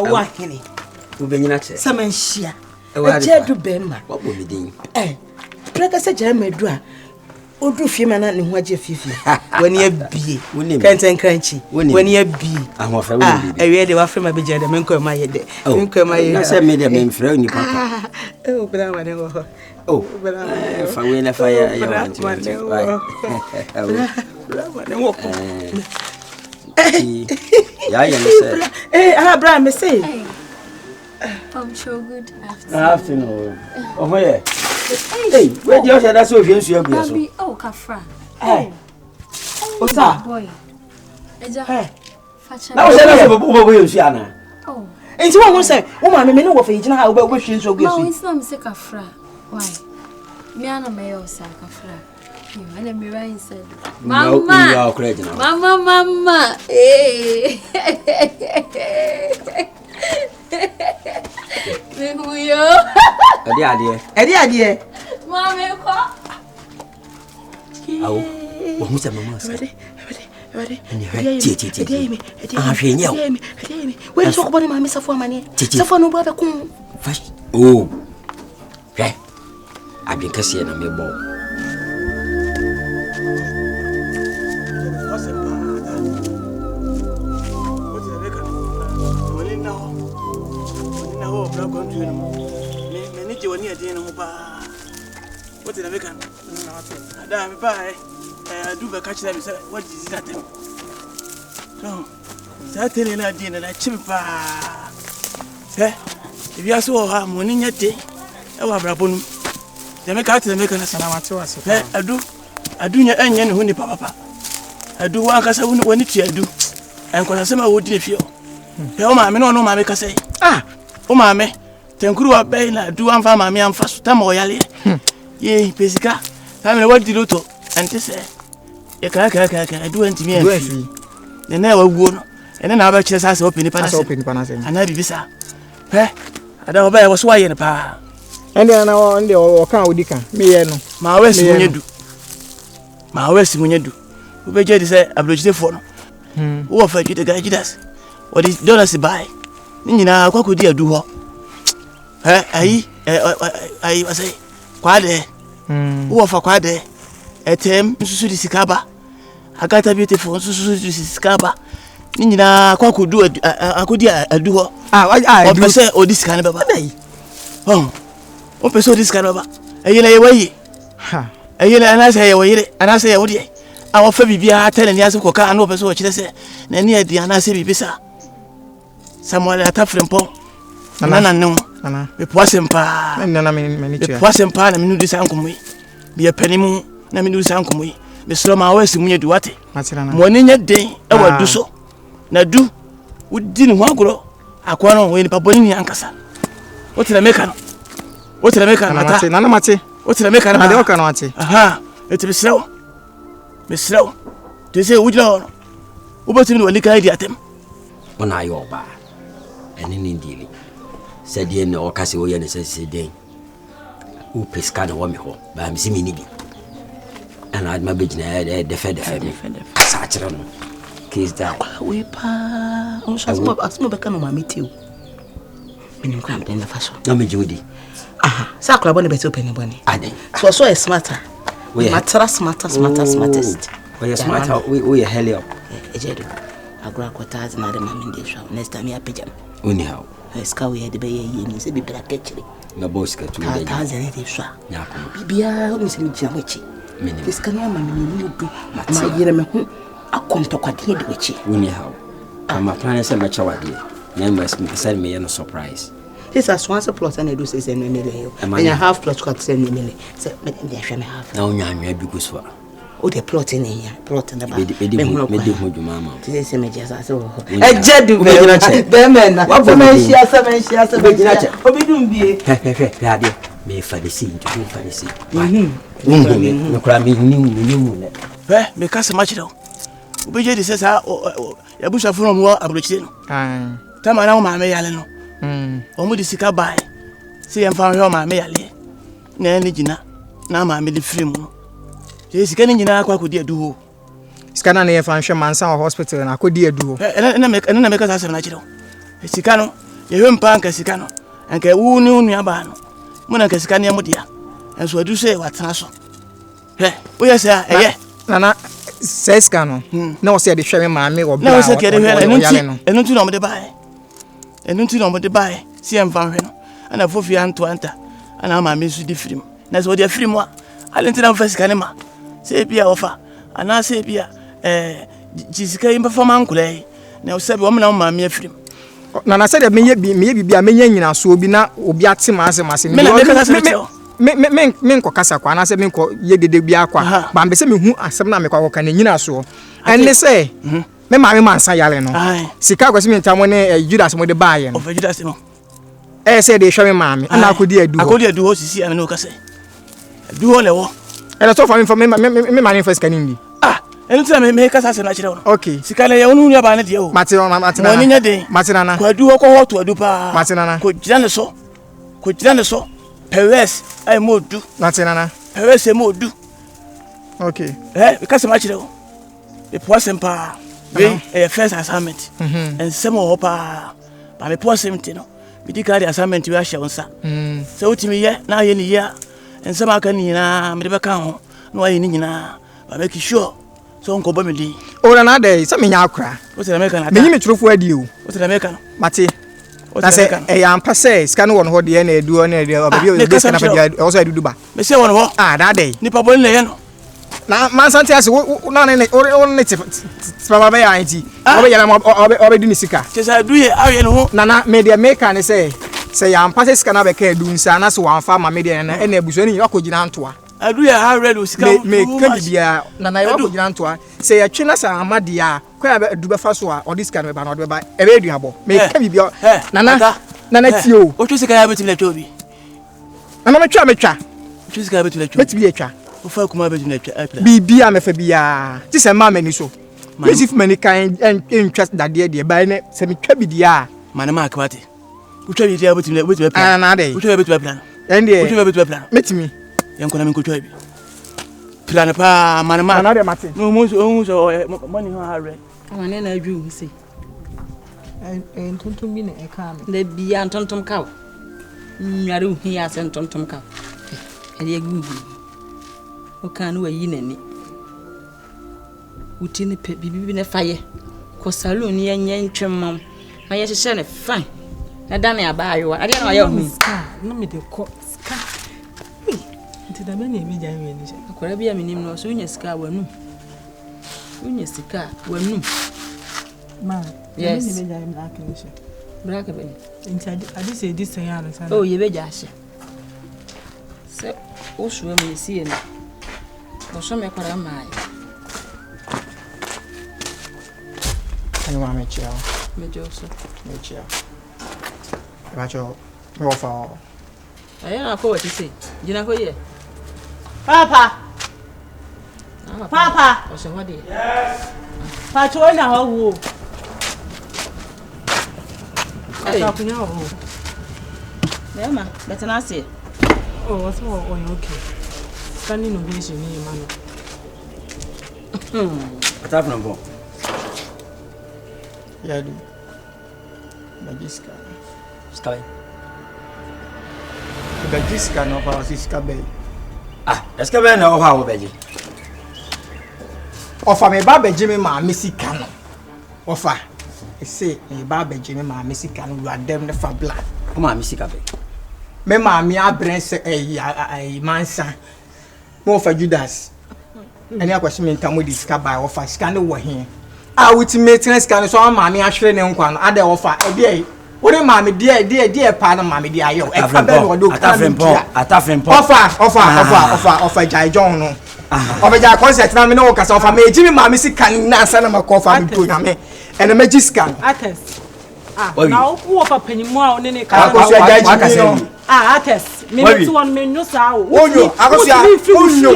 wa hene wo benyina che samanhia eje du bemma wo bo medin preka se je madu a odu fie mana ne ho age fie wani abie kanten kranchi wani abie ahofa wo bibi ewe de wa frema be je de menko ma ye de menko ma ye na se me de me mfra ni papa bra ma ne wo bra fa we na fa ya bra ma ne wo yeah, you say. Bra, me say. I'm so good afternoon. Oh, yeah. Hey, where do you say that's what you see? Oh, Kafra. Hey. What's that? Boy. Hey. Now, say you see, Anna. Oh. And so I say, woman, me know what you know how we wish you so good. No, it's not Kafra. Why? Me and my old Kafra. And then Mira said, Mama, Mama, hey. Eddie, Mamma, oh, who's a mamma? Ready. Where talk about my miss for money? Safano brother come. First, oh, okay. I've been kissing a mere ball. What did I make? Damn, bye. I do the catch them. What is that? No, that telling I did and I chip. If you are so hard, morning yet, I will have the make out the make us. I do your onion honey, papa. I do one cassa when it I do. And because I say my wood if you. Oh, mammy, no, mammy, can say. Oh, mammy. Then grew up by do one for mammy and fast time or yally. Yea, Pesica. I mean, what did you do? And to say, I do it to me. They never would. And then our chest has opened the palace open and I be visa. I don't know, I was why in a pa. And then I on the or count with Dicka. Me, no. My west when you do. My west when you do. Who be just say, I bridge the phone. Who offered you the guy did us? What is dollars to buy? Nina, what could you do? I was say, quite who offer quite a term, Susudi Sicaba. I got a beautiful Susudi Sicaba. Nina, what could do a good year a duo? I say, oh, this kind of a day. Oh, what so this kind of a year away? A year and I say away, and I say, oh, dear. Our Fabi be a telling Yazuka and over so much. Say, Nania Diana Bisa. Someone at Tafrin Pong. Nana no. It wasn't pa. And then I mean, it wasn't pa. I mean, this uncle me. Be a penny moon. I mean, this uncle me. Miss Roma West, when you do what? One in your day, I will do so. Now do. We didn't want to grow. I can't know when Paponi Ancasa. What did I make? What did I make? Nanamati. What did I make? I don't know. Aha, it is slow. Miss Slow. They say, would you know? What you know, a little idea at him? When I go by. And in India. Said the end or Cassioy and says, day. Who pescana woman home, but I'm seeing me. And I'd my business defend the family. Such a case that we pa. Oh, so become my meet you. When you come in the fashion. No, me Judy. Aha, Sacra Bonnie better open a bonnie. I think. So a smarter. We are smartest. We are smart. We are hell up. I grow quarters and other mammy dish. Next time you are pigeon. Anyhow. A scow we had the bay and you say, be black actually. No boss got 2,000 shot. Bibia, Miss Michi. This can you do my year. I come to quite head witchy. Anyhow. I'm a plan as a mature idea. Members send me a surprise. This is once a plot and I do say, send me and I have plot cut send me. Say, they shall have. Now, I'm because for. Oh, the plot in here, plot in the mamma. This is just as well. A jet, the men, what the man she has a big letter. Oh, we don't be me for the scene to do for the scene. No cramming new. Because so much though. We just says, a bush of from war abroaching. Tell my own mamma Yaleno. Only the by. See, I'm found your mamma Yale. Nanny Gina. Now, my middle free. Yes, can you know what could do? Scanning a function man, some hospital, and I could do. And I make us as a natural. It's a canoe. ye hempa anka sika no anka wu ni unu aba no mo na anka sika ne modia enso adu se watena so he wo ye se eye nana seska no na o se de hwe me maame obi na o se ke de hwe enu ti no mo de bae enu ti no mo de bae si emfa hwe no ana fofi anto anta ana maame su di firim na so de firim a alentina fa sika ne ma se bia ofa ana se bia jisika imba fa mankule na o se bi o me na maame afirim nana se de meye bibia menya nyina so obi na obi ate maase me nko kasa kwa na se me nko ye dede bia kwa ba mbe se me hu asem na me kwa ka na nyina so enne se me maame mansa yale no sika kwa se me ntamo ne Judas mo de baaye no of Judas no se de hwe me maame ana akodi adu ho sisi ame no kasa adu ho lewo ene so fa me maame first kanindi enu tira me kasa se na kire wono okay sika le ye wonu nua ba ne de o matina woni nya de matina na ko adu ho ko hoto adu pa matina na ko jira ne so Perez ai modu matina na Perez e modu okay kasa ma kire o e poasem pa we first assignment and some ho pa ba me poasem ti no bi di ka assignment we ahye wonsa se utimi ye na ye ni ya en sama aka ni na me de be kan ho no aye ni nyina ba make sure so nko ba me di o na dey se me nya akra o se na me kan me nyimi trofo adi o o se na me kan mate na se ya ampa se scan won ho de na edu na de obabi o de scan na o so edu ba me se won ho that day nipa bol na ye no na man santi ase na ne papa be ya anti o be ya o be di ni sika che sa du ye aye no na me de make an se ya ampa se scan na be ka edu nsa na so wan fa ma me de na e na abuso ni akogina ntoa adu ya ha ready sika me ka bia na ya akogina ntoa se ya twe na sa amade a kwa be du be fa so a odi scan me ba na odi be ba e be eduabo me ka bia na tio o twe sika ya betim na tobi na me twa twe sika ya betim na tobi betim ya twa o fa kuma betim na twa bibia me fa bia ti se ma mani so yusuf mani kan en twa dade de ba ne se me twa bidia mane ma akwate o twa bidia betim na plan na dey o twa betim na plan ende o twa betim na plan metimi yanko na me ko twa bi plan pa mane ma na dey mate no mo so money ho ha re wane na adwu se tontom bi ne e ka me da bia tontom ka nware uhi ya se tontom ka e de gugu o kan wa yi nani uti ne pe bibi ne faye ko salon ye nyen twemmam na ye hye ne fine na da ne aba ayo ade na ya hu na me de ko ska nti da me ne bi jan we ni se akora bia minim no so unya sika wanu ma yes me be jan na kan se braka be nti adi se di sen ya na sana oh ye be ja hye se o shuwa me si ene o so me kwara mai ani ma me chia me joso ba cho me wo fa aya na ko wati se jina ko ye papa o se wadi yes pa cho na ho wo ata kunya ho nema betana se oh what's more on okay standing ovation ni mano Ata from bon. ya du magiska Sky. magiska no pa siska be Est-ce que ben o ha wo beji? ofa me ba beji me ma mesika no ofa ese me ba beji me ma mesika no you are them the fa black O ma mi sika be. me ma mi abren se mansa mo fa Judas ani akwase me ntamo di sika ba ofa sika ne wo he ultimate sika no so ma mi ahwere ne nkwa no ade ofa e de ore ma mi de pa na ma mi de ayo e fa be no do Atafempo. Ofa jai john no ofa jai concert na mi no kasa ofa me eji mi ma mi sika na asa na makofa mi to na me ene magiska ates Obi. na wo papa ni mo a one ne ka Akosi ajaji no ates me no to one me no sa o onyo akosi onyo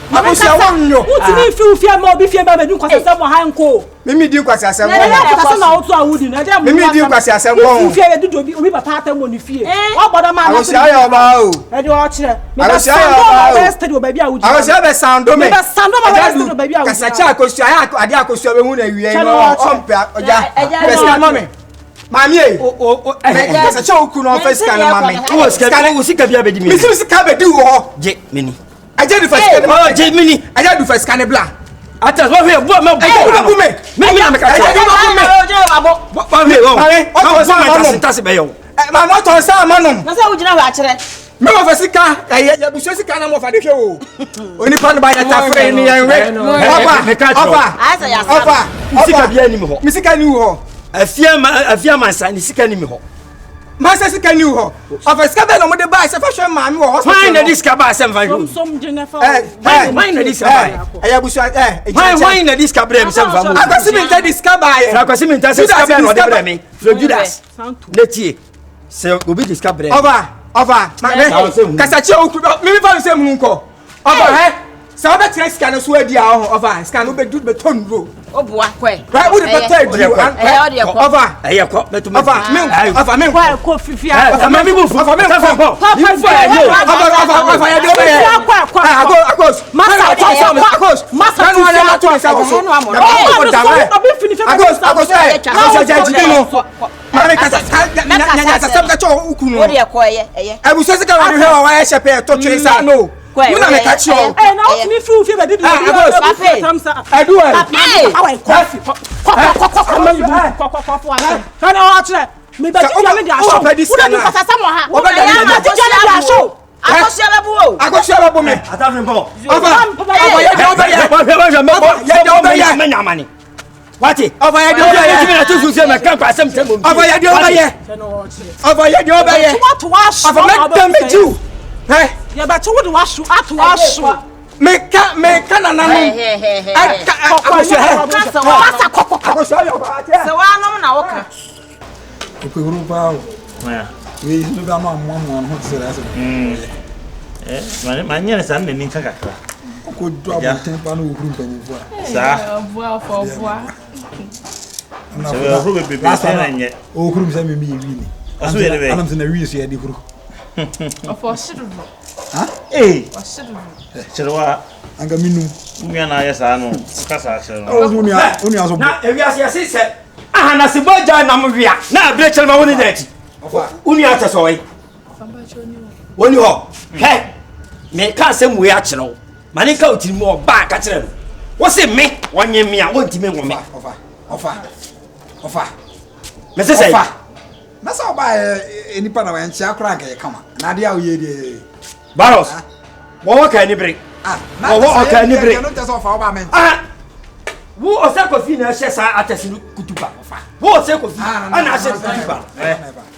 akosi onyo utini fi ufia ma obi fie ba be dun kwasa mo hanko mimi di kwasi asem na ya kwasa na otu awudi na dia mo mimi di kwasi asem bon fie be du obi papa atam mo ni fie o bodo ma na akosi ayo ba o e de o kire me ba Akosi ayo ba o studio ba bia awudi akosi abe sound me me ba sound ma studio ba bia awudi kasa cha akosi ayo ade akosi obe hu na wie no ompe oja besi na mame Mami kasa che oku no first scan mami wo sika bia be di mi mi sika be di wo je mini aje du first scan je mini aje du first scan bla atas wo me me me ka che me tase be yo ma no to sa manom na sa wo gina ho a kire me mo fasika ya buso sika na mo fa de hwe o oni pa no ba ya ta fre ni yan we ofa sika bia ni me ho mi sika ni wo afia mansa ni sika ni me ho masa sika ni wo ofa sika be no mo de ba se fa hwe ma mi wo hospital fine na this ka ba se mfa hwe Some Jennifer. fine na this ka ba ya buso fine na this ka bre me se mfa mo akwasi mi nta this ka ba ye akwasi mi nta se sika be no de bre me fro Judas netie se obi this ka bre Over, Kasachi oku mi fa se mu nko. Over he. Sa be tire sika no so adi a ho over. Sika no be du be ton ro. Obuwa kwe. Right, we be tire di. Over. Eye ko betu Over, me. Kwa ko fifia. Over me bu fu. Over me. Over ya do be ye. Agos. Masa no ya na to sa so. Agos. Mami kasa sabga cho ukunu. Odi ekoye eye. Abuso sika wa de wa ya shepe to tire sa no. Muna me catch you. Eh na me free fi baby. Adu e. Awai Coffee. Kana wa kire. Me ba ti ya me dia show. Uda ni kasa samo ha. Ya ma ti ya dia show. Akosia babu me. atafin ko Ova ya de oba ya. Me nyamani wati Ova ya de oba ya. Kimi na tusu se me kan kwa sem tem. Ova ya de oba ya. Ova ya de oba ya. What was? Ova me dem ju. Eh? Ya ba ti wo de washu atwashu. Me ka na nanu. Akosia he. Masa kokko. Akosia ya oba ya. Se wa no na woka. Okuru pa o. Ya. We no ba ma mo ho se la se. Manyere sa nne ninka kakra. Ko do abonten pa no okuru mpanyinfo a. Sa. Voa. Se we ro be na nye. Okuru se me mi wi ni. Aso ye be. Anam se na wi so ye di kuru. Ofo shiru. Ha? Eh. Shiru. Chirwa Anga minu. umia na ya sa no. Kasa chiro. O uni aso. Na ewi ase se aha na se boja na mwia na abre chelma woni dati uni ata so yi woni ho he me ka se mu ya chiro mani ka otiri mu oba ka chire wo se me wonye me a wonti me ngome Ofa. me se se Na sa ba enipa na wan chia kra nke kama. Na dia o ye die. Baros wo ka ni bre wo ka ni bre No te so fa oba men. wo ose kofi na hye sa atasi kutuba wo ose kofi ana hye kutuba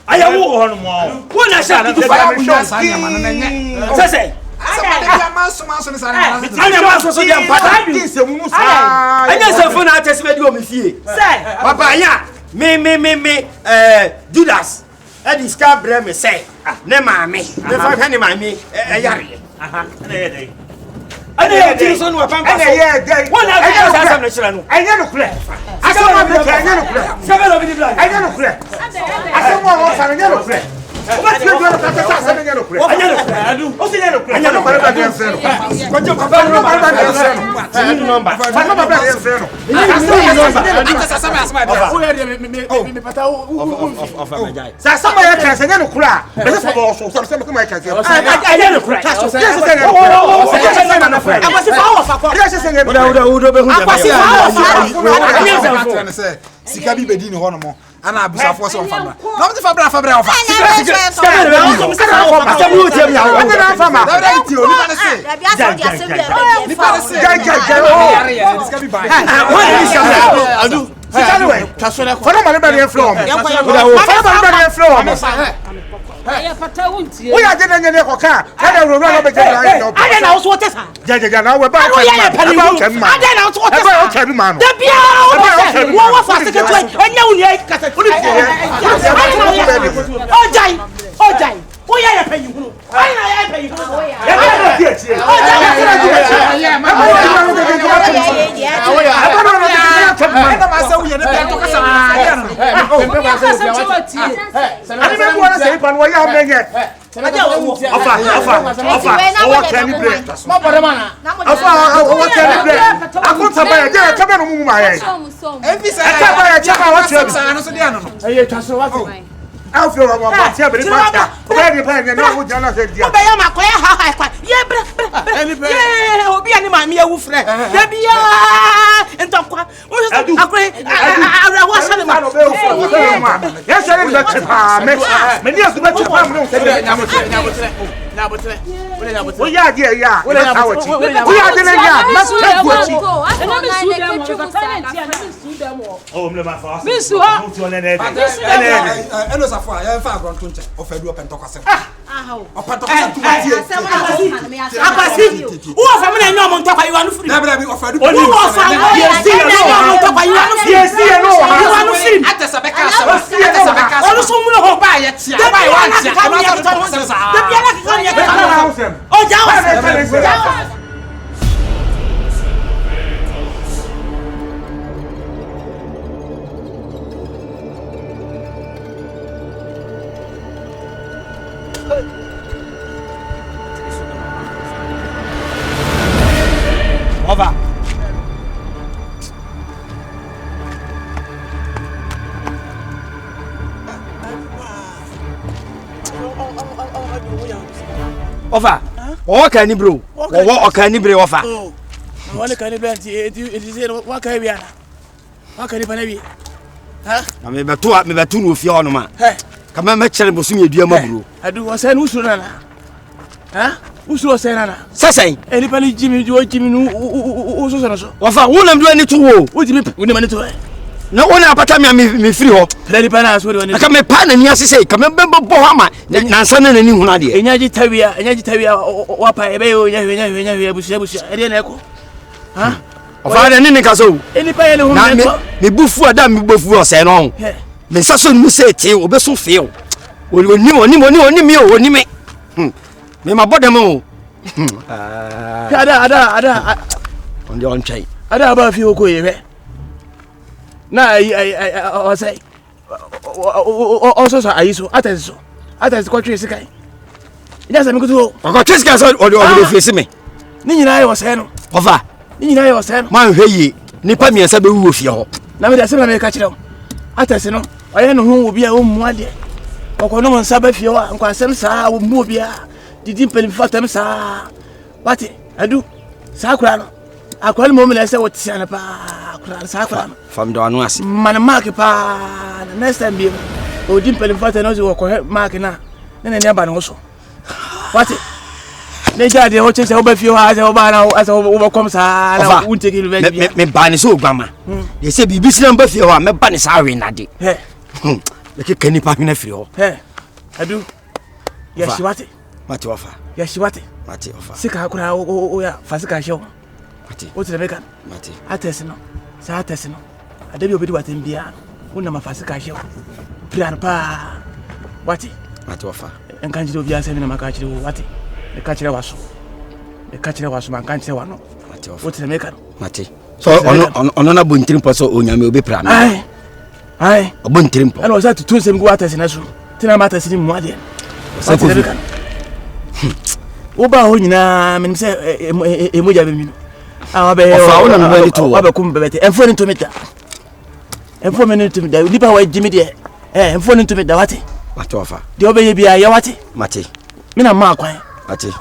aya wo ho no mo. wo na hye kutuba se Asa ma so ni sa na. anya ma so dia mpata Di se mu sa. anya se fo na atasi be di o me fie papa anya me Judas e di ska bre me say ne maame me fa hwe ne maame yare Aha. Na ye dai. ane ye ti so no pampa so wona ga sa sam na chira no Anya no kure. Asa ma be anya no kure. sabe lo bi di bla Anya no kure. Asa ma ho sa anya no kure. O ba ti do na ta sa anya no kure. anya no adu O se anya no kure. Anya no kure ba de nse no. ko jo papa no ba de nse no ni number Fa no ba de nse no. Asa sa ma asma dia. O ye de me pata o. of majai Sa sa ma ya kan se anya no kure a. Be se fo so so se ma kan se. anya no kure Sika bi bedi ni hono mo ana abusafo so fama na mo te fa bra ofa Ya pata wunti. We are getting any coca. I don't know about the I don't know what is. Jaja, now we're back. I don't know what is. Man. The beer. What was fast to and now we Oh, Jai. Who are paying you? I pay you. check man na ma say wo ye ne be to kasa ya no ani me bo na say pan wo ya me nge afa o can ni break ma bore mana afa o can ni break akota ba ya je ka be no mu ma ye enfi say ka ba ya che ba wa che sa no so dia no eh twaso wa I feel like I'm about to have it. Already playing and no good. I said, yeah, I'm a queer high. Yeah, will be any man, me, who friend. There be and talk. What is that? I was telling my yes, I am the many of the oh, yeah, yeah. We are oh, yeah. Over. Over. Oh, can you bro? Oh, can you bro? Over. Oh, what can you be? It is what can you be? What can you be? Huh? I mean, but two with your man. Hey, come on, make sure you see me, dear Mabru. I do was saying, who's huh? Who's was saying, Sassay, anybody, Jimmy, do Jimmy, who's also. What I won't do any to would you be money to it? No one up at me free hope. Let it pass. I come a pan and yes, say, come remember Bohama, Nansan and new Nadia. And Yagitavia, Wapa, Bush, I didn't echo. Huh? Of I didn't Nicaso. Any pay me buffu a damn buffu, say no. Miss Sasson, you say, Tail, be so fail. Will you knew me or me? Me my body mo. Ada on the on chain. Ada about you go here. Na I say also I so attends country sky. Yes, I'm going to go to Chesca or the face me. Nina was saying, Ova, Nina was saying, man, hey, Nipa me and Sabu with you. Now that's a catch them. Attends, I know who will be a home one day. Or no one Sabbath you and Quasemsa will move here. Didn't pay for them, sir. What I do, Sacra. I call moment I say what Sacra from Donwas. Manamark pa, the next time be oh, didn't pay for the nose or mark now. Then I never also. What they got the hotel over few hours as overcomes. I won't take it. Me ban is so grammar. They say be busy number few hours, me ban is sorry, Naddy. Hey, the can you pack in a few? Hey, I do. Yes, you want it. What you offer? Yes, you want it. What you offer? Sick, how could I? Oh, yeah, Fasika show. What's the American? Mati. I test no. Say I test no. I did you be what in Bian. Who number Fasika show? Plan pa. What? What you offer? And can't you do your seminar? Catch you what? The catcher was so. The catcher was my cancer one. What's the American? Mati. So on a bunting person, Unya will be plan. Aye. A bunting. I was at to two same waters in a zoo. Tina matters in more than. What's the American? Oba honina men say emoja be minu awabe ofa na no to oba kum bebete enfo ni to meta enfo me ni to meta lipa wa jimi de enfo ni to meta wate ofa de oba ye bia ya wate mate me na ma kwan mate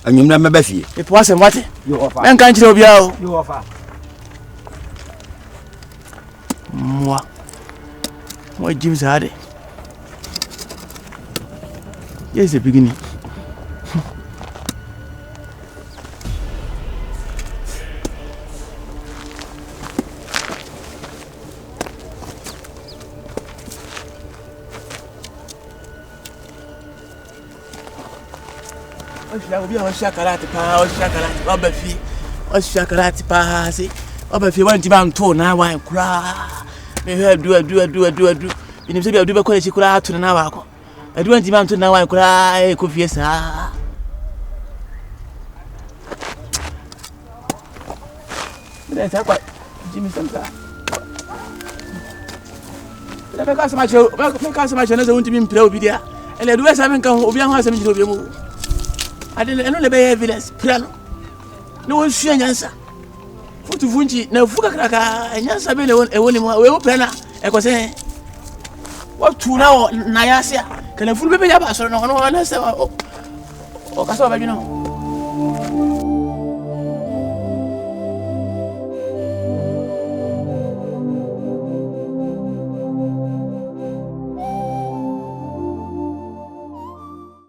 anyum na me ba fie e po asem wate yo ofa men kan kire obia o yo ofa moi jimi zade yes the beginning. I will be on Shakarati pa, Shakarati, Obafi, or Shakarati pa, see, Obafi went to tour now, I cry. May have do. In the city of Duba College, cry to the Navaco. I do want to now, I cry, coffee, sir. That's what Jimmy Santa. Meka sama che na se wonti mi mpira obi dia. Ele do esa men kan obi an asem jiro obi mu. Ade eno le be evidence pira no. Ne won sua nyansa. Futu funchi na fuka kraka nyansa be ne woni mu we wo pira na e ko se. What tu na yasia. Kana fulu be ya ba so no na se o ka so ba you know.